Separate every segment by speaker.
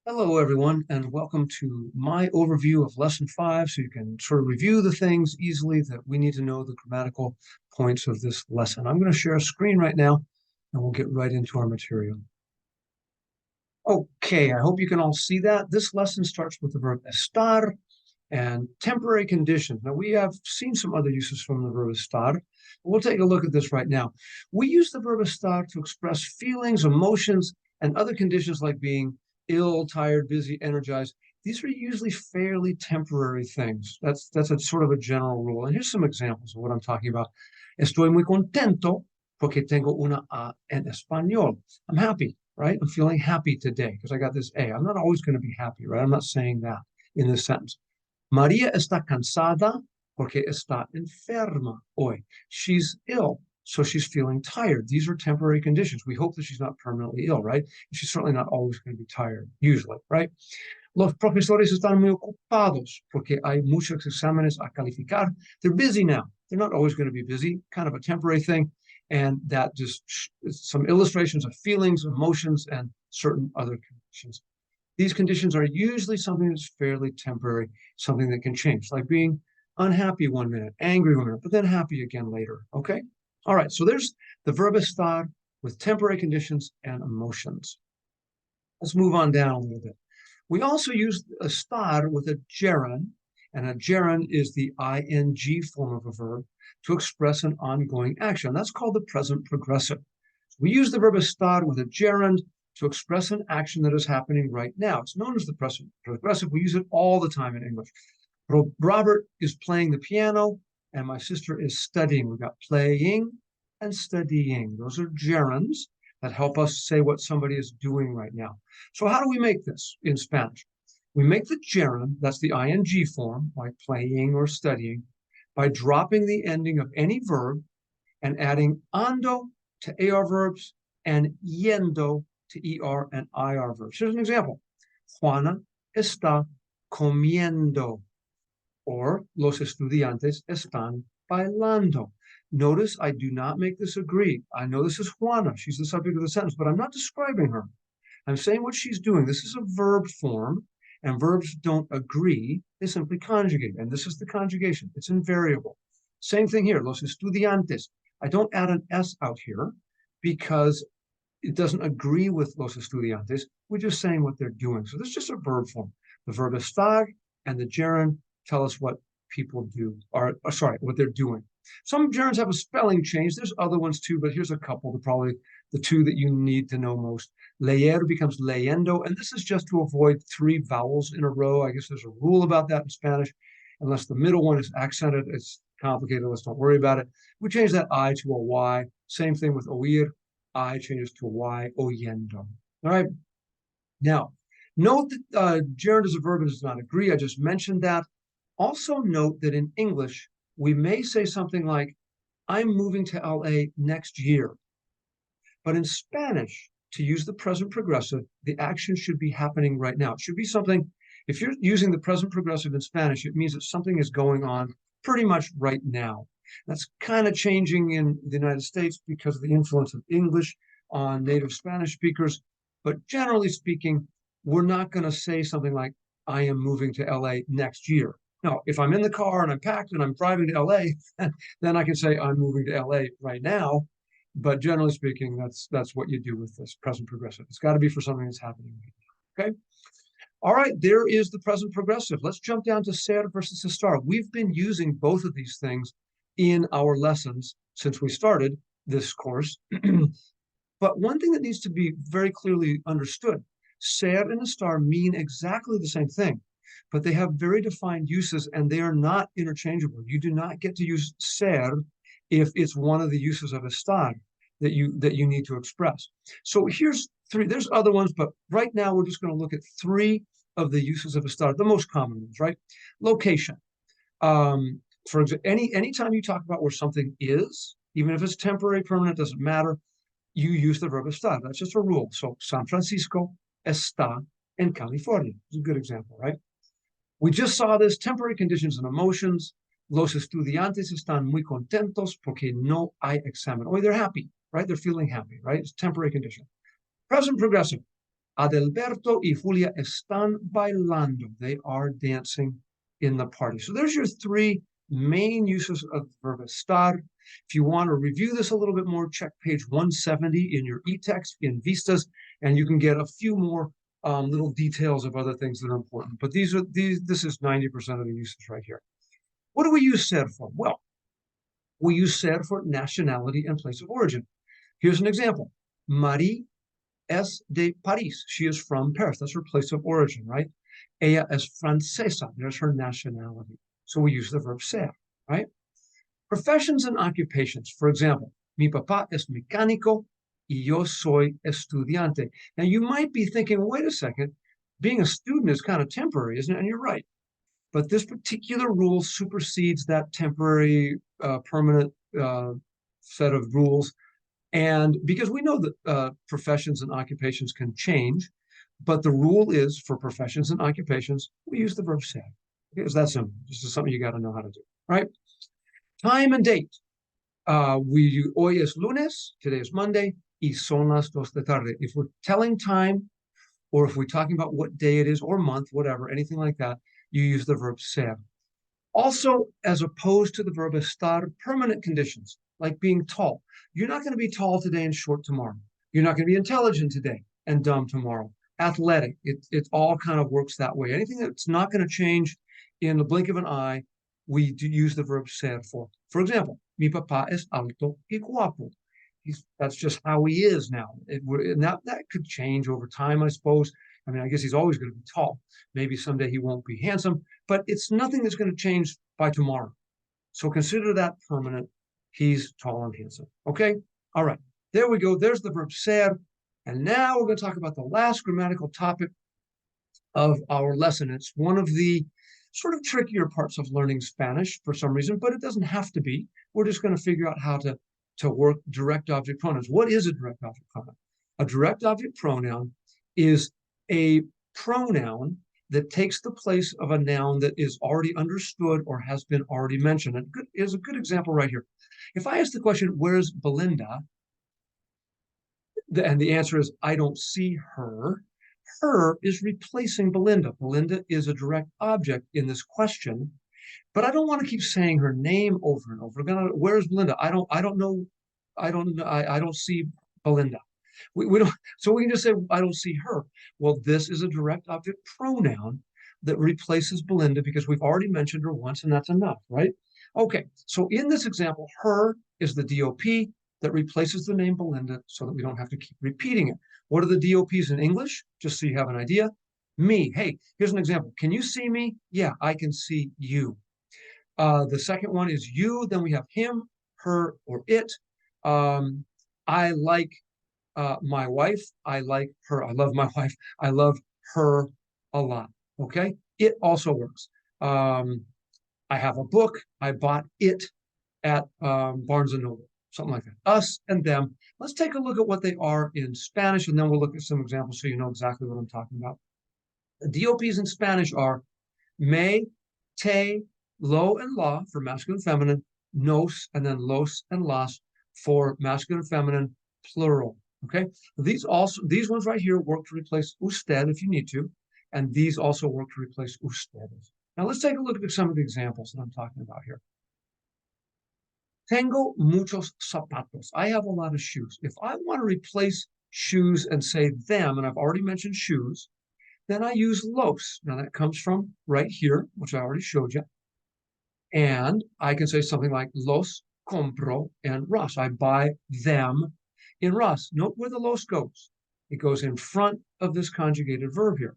Speaker 1: Hello, everyone, and welcome to my overview of Lesson 5, so you can sort of review the things easily that we need to know the grammatical points of this lesson. I'm going to share a screen right now, and we'll get right into our material. Okay, I hope you can all see that. This lesson starts with the verb estar and temporary conditions. Now, we have seen some other uses from the verb estar. We'll take a look at this right now. We use the verb estar to express feelings, emotions, and other conditions like being ill, tired, busy, energized. These are usually fairly temporary things. That's a sort of a general rule. And here's some examples of what I'm talking about. Estoy muy contento porque tengo una A en español. I'm happy, right? I'm feeling happy today because I got this A. I'm not always going to be happy, right? I'm not saying that in this sentence. María está cansada porque está enferma hoy. She's ill, so she's feeling tired. These are temporary conditions. We hope that she's not permanently ill, right? She's certainly not always going to be tired, usually, right? Los profesores están muy ocupados porque hay muchos exámenes a calificar. They're busy now. They're not always going to be busy, kind of a temporary thing. And that just some illustrations of feelings, emotions, and certain other conditions. These conditions are usually something that's fairly temporary, something that can change, like being unhappy 1 minute, angry 1 minute, but then happy again later. Okay. All right. So there's the verb estar with temporary conditions and emotions. Let's move on down a little bit. We also use estar with a gerund, and a gerund is the ing form of a verb to express an ongoing action. That's called the present progressive. We use the verb estar with a gerund to express an action that is happening right now. It's known as the present progressive. We use it all the time in English. Robert is playing the piano, and my sister is studying. We've got playing and studying. Those are gerunds that help us say what somebody is doing right now. So how do we make this in Spanish? We make the gerund, that's the ing form, like playing or studying, by dropping the ending of any verb and adding ando to AR verbs and yendo to ER and IR verbs. Here's an example. Juana está comiendo, or los estudiantes están bailando. Notice I do not make this agree. I know this is Juana. She's the subject of the sentence, but I'm not describing her. I'm saying what she's doing. This is a verb form, and verbs don't agree. They simply conjugate, and this is the conjugation. It's invariable. Same thing here. Los estudiantes. I don't add an S out here because it doesn't agree with los estudiantes. We're just saying what they're doing. So this is just a verb form. The verb estar and the gerund tell us what people do, or sorry, what they're doing. Some gerunds have a spelling change. There's other ones too, but here's a couple, probably the two that you need to know most. Leer becomes leyendo, and this is just to avoid 3 vowels in a row. I guess there's a rule about that in Spanish. Unless the middle one is accented, it's complicated. Let's don't worry about it. We change that I to a Y. Same thing with oír. I changes to a Y, oyendo. All right. Now, note that gerund as a verb does not agree. I just mentioned that. Also note that in English, we may say something like, I'm moving to LA next year. But in Spanish, to use the present progressive, the action should be happening right now. It should be something, if you're using the present progressive in Spanish, it means that something is going on pretty much right now. That's kind of changing in the United States because of the influence of English on native Spanish speakers. But generally speaking, we're not going to say something like, I am moving to LA next year. No, if I'm in the car and I'm packed and I'm driving to LA, then I can say I'm moving to LA right now. But generally speaking, that's what you do with this present progressive. It's got to be for something that's happening right now. Okay. All right, there is the present progressive. Let's jump down to ser versus estar. We've been using both of these things in our lessons since we started this course. But one thing that needs to be very clearly understood, ser and estar mean exactly the same thing, but they have very defined uses and they are not interchangeable. You do not get to use ser if it's one of the uses of estar that you need to express. So here's 3. There's other ones, but right now we're just going to look at 3 of the uses of estar, the most common ones, right? Location. For example, anytime you talk about where something is, even if it's temporary, permanent, doesn't matter, you use the verb estar. That's just a rule. So San Francisco está en California. It's a good example, right? We just saw this, temporary conditions and emotions. Los estudiantes están muy contentos porque no hay examen. Oh, they're happy, right? They're feeling happy, right? It's temporary condition. Present progressive. Adalberto y Julia están bailando. They are dancing in the party. So there's your three main uses of the verb estar. If you want to review this a little bit more, check page 170 in your e-text in Vistas, and you can get a few more little details of other things that are important. But this is 90% of the uses right here. What do we use ser for? Well, we use ser for nationality and place of origin. Here's an example. Marie es de París. She is from Paris. That's her place of origin, right? Ella es francesa. There's her nationality. So we use the verb ser, right? Professions and occupations. For example, mi papá es mecánico y yo soy estudiante. Now you might be thinking, wait a second, being a student is kind of temporary, isn't it? And you're right. But this particular rule supersedes that temporary, permanent set of rules. And because we know that professions and occupations can change, but the rule is for professions and occupations, we use the verb ser. It's that simple. This is something you got to know how to do, right? Time and date. Hoy es lunes, today is Monday, y son las 2 de tarde. If we're telling time, or if we're talking about what day it is, or month, whatever, anything like that, you use the verb ser. Also, as opposed to the verb estar, permanent conditions, like being tall. You're not going to be tall today and short tomorrow. You're not going to be intelligent today and dumb tomorrow. Athletic, it all kind of works that way. Anything that's not going to change in the blink of an eye, we do use the verb ser for. For example, mi papá es alto y guapo. That's just how he is now. And that could change over time, I suppose. I mean, I guess he's always going to be tall. Maybe someday he won't be handsome, but it's nothing that's going to change by tomorrow. So consider that permanent. He's tall and handsome. Okay? All right. There we go. There's the verb ser. And now we're going to talk about the last grammatical topic of our lesson. It's one of the sort of trickier parts of learning Spanish for some reason, but it doesn't have to be. We're just going to figure out how to work direct object pronouns. What is a direct object pronoun? A direct object pronoun is a pronoun that takes the place of a noun that is already understood or has been already mentioned. And is a good example right here. If I ask the question, where's Belinda? And the answer is, I don't see her. Her is replacing Belinda. Belinda is a direct object in this question, but I don't want to keep saying her name over and over. Where's Belinda? I don't know. I don't see Belinda. We don't, so we can just say, I don't see her. Well, this is a direct object pronoun that replaces Belinda because we've already mentioned her once, and that's enough, right? Okay, so in this example, her is the DOP that replaces the name Belinda so that we don't have to keep repeating it. What are the DOPs in English? Just so you have an idea. Me. Hey, here's an example. Can you see me? Yeah, I can see you. The second one is you. Then we have him, her, or it. I like my wife. I like her. I love my wife. I love her a lot. Okay. It also works. I have a book. I bought it at Barnes and Noble. Something like that. Us and them. Let's take a look at what they are in Spanish, and then we'll look at some examples so you know exactly what I'm talking about. The DOPs in Spanish are me, te, lo, and la for masculine and feminine, nos, and then los and las for masculine and feminine, plural. Okay. These ones right here work to replace usted if you need to, and these also work to replace ustedes. Now let's take a look at some of the examples that I'm talking about here. Tengo muchos zapatos. I have a lot of shoes. If I want to replace shoes and say them, and I've already mentioned shoes, then I use los. Now that comes from right here, which I already showed you. And I can say something like los compro en Ross. I buy them in Ross. Note where the los goes. It goes in front of this conjugated verb here.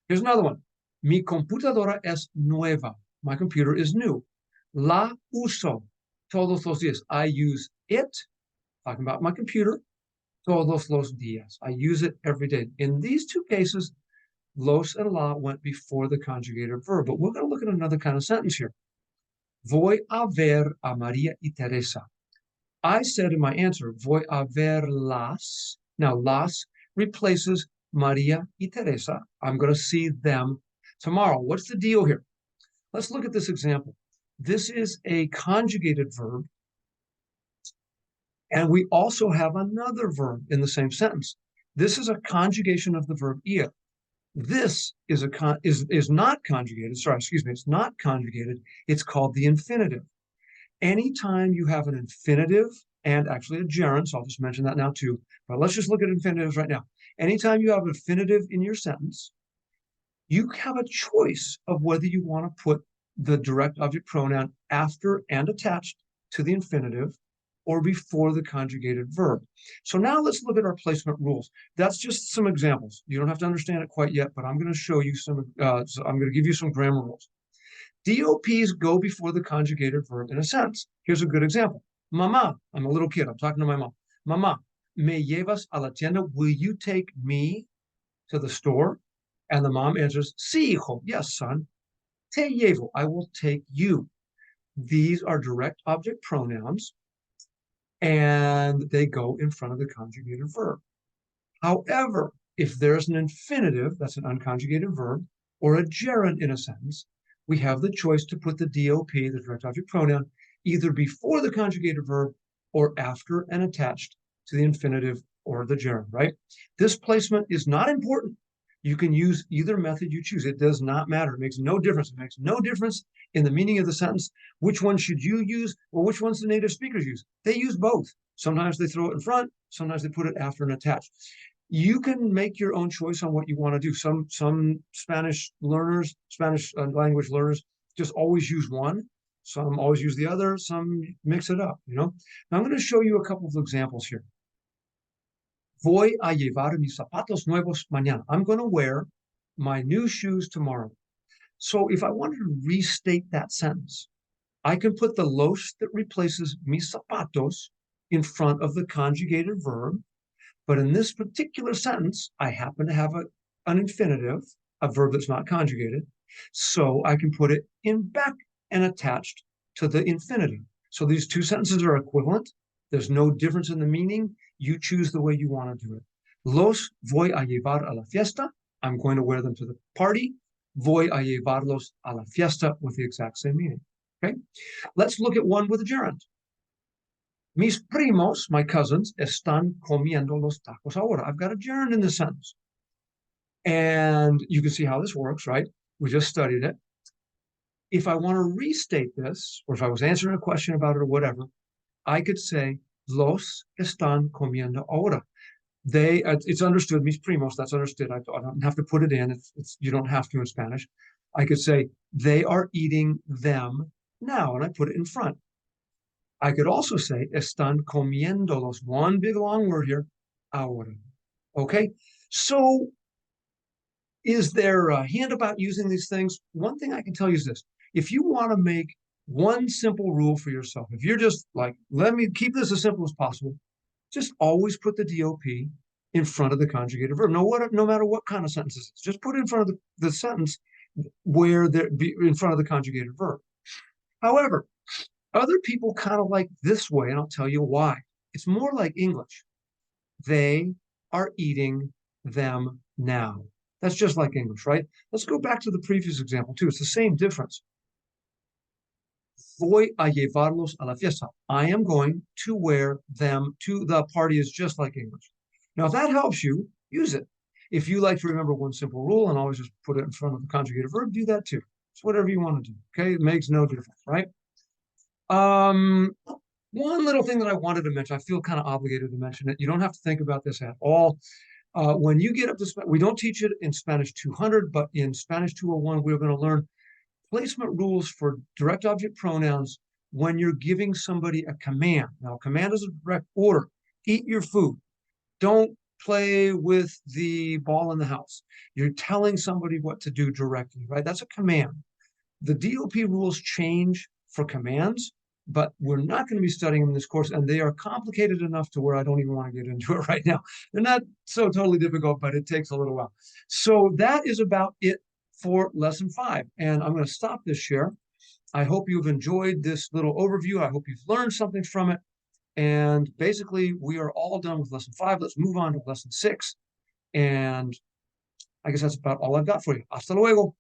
Speaker 1: Here's another one. Mi computadora es nueva. My computer is new. La uso todos los días. I use it, talking about my computer, todos los días. I use it every day. In these two cases, los and la went before the conjugated verb. But we're going to look at another kind of sentence here. Voy a ver a María y Teresa. I said in my answer, voy a verlas. Now, las replaces María y Teresa. I'm going to see them tomorrow. What's the deal here? Let's look at this example. This is a conjugated verb. And we also have another verb in the same sentence. This is a conjugation of the verb ir. This is not conjugated. Sorry, excuse me. It's not conjugated. It's called the infinitive. Anytime you have an infinitive and actually a gerund, so I'll just mention that now too, but let's just look at infinitives right now. Anytime you have an infinitive in your sentence, you have a choice of whether you want to put the direct object pronoun after and attached to the infinitive or before the conjugated verb. So now let's look at our placement rules. That's just some examples. You don't have to understand it quite yet, but I'm going to show you some, so I'm going to give you some grammar rules. DOPs go before the conjugated verb in a sentence. Here's a good example. Mama, I'm a little kid. I'm talking to my mom. Mama, me llevas a la tienda? Will you take me to the store? And the mom answers, sí, hijo. Yes, son. Te llevo. I will take you. These are direct object pronouns, and they go in front of the conjugated verb. However, if there's an infinitive, that's an unconjugated verb, or a gerund in a sentence, we have the choice to put the DOP, the direct object pronoun, either before the conjugated verb or after and attached to the infinitive or the gerund, right? This placement is not important. You can use either method you choose. It does not matter. It makes no difference. It makes no difference in the meaning of the sentence. Which one should you use or which ones the native speakers use? They use both. Sometimes they throw it in front. Sometimes they put it after and attached. You can make your own choice on what you want to do. Some Spanish learners, Spanish language learners, just always use one. Some always use the other. Some mix it up, you know. Now I'm going to show you a couple of examples here. Voy a llevar mis zapatos nuevos mañana. I'm going to wear my new shoes tomorrow. So if I wanted to restate that sentence, I can put the los that replaces mis zapatos in front of the conjugated verb. But in this particular sentence, I happen to have an infinitive, a verb that's not conjugated. So I can put it in back and attached to the infinitive. So these two sentences are equivalent. There's no difference in the meaning. You choose the way you want to do it. Los voy a llevar a la fiesta. I'm going to wear them to the party. Voy a llevarlos a la fiesta with the exact same meaning. Okay. Let's look at one with a gerund. Mis primos, my cousins, están comiendo los tacos ahora. I've got a gerund in the sentence. And you can see how this works, right? We just studied it. If I want to restate this, or if I was answering a question about it or whatever, I could say, los están comiendo ahora. It's understood, mis primos, that's understood. I don't have to put it in. You don't have to in Spanish. I could say, they are eating them now, and I put it in front. I could also say, están comiéndolos, one big long word here, ahora. Okay? So, is there a hint about using these things? One thing I can tell you is this. If you want to make one simple rule for yourself, if you're just like, let me keep this as simple as possible, just always put the DOP in front of the conjugated verb. No matter what kind of sentence it is, just put it in front of the sentence where they're in front of the conjugated verb. However, other people kind of like this way, and I'll tell you why. It's more like English. They are eating them now. That's just like English, right? Let's go back to the previous example, too. It's the same difference. Voy a llevarlos a la fiesta. I am going to wear them to the party is just like English. Now, if that helps you, use it. If you like to remember one simple rule and always just put it in front of the conjugated verb, do that too. It's whatever you want to do, okay? It makes no difference, right? One little thing that I wanted to mention, I feel kind of obligated to mention it. You don't have to think about this at all. When you get up to, we don't teach it in Spanish 200, but in Spanish 201, we're going to learn placement rules for direct object pronouns when you're giving somebody a command. Now, a command is a direct order. Eat your food. Don't play with the ball in the house. You're telling somebody what to do directly, right? That's a command. The DOP rules change for commands, but we're not going to be studying them in this course, and they are complicated enough to where I don't even want to get into it right now. They're not so totally difficult, but it takes a little while. So that is about it for lesson 5. And I'm going to stop this share. I hope you've enjoyed this little overview. I hope you've learned something from it. And basically, we are all done with lesson 5. Let's move on to lesson 6. And I guess that's about all I've got for you. Hasta luego.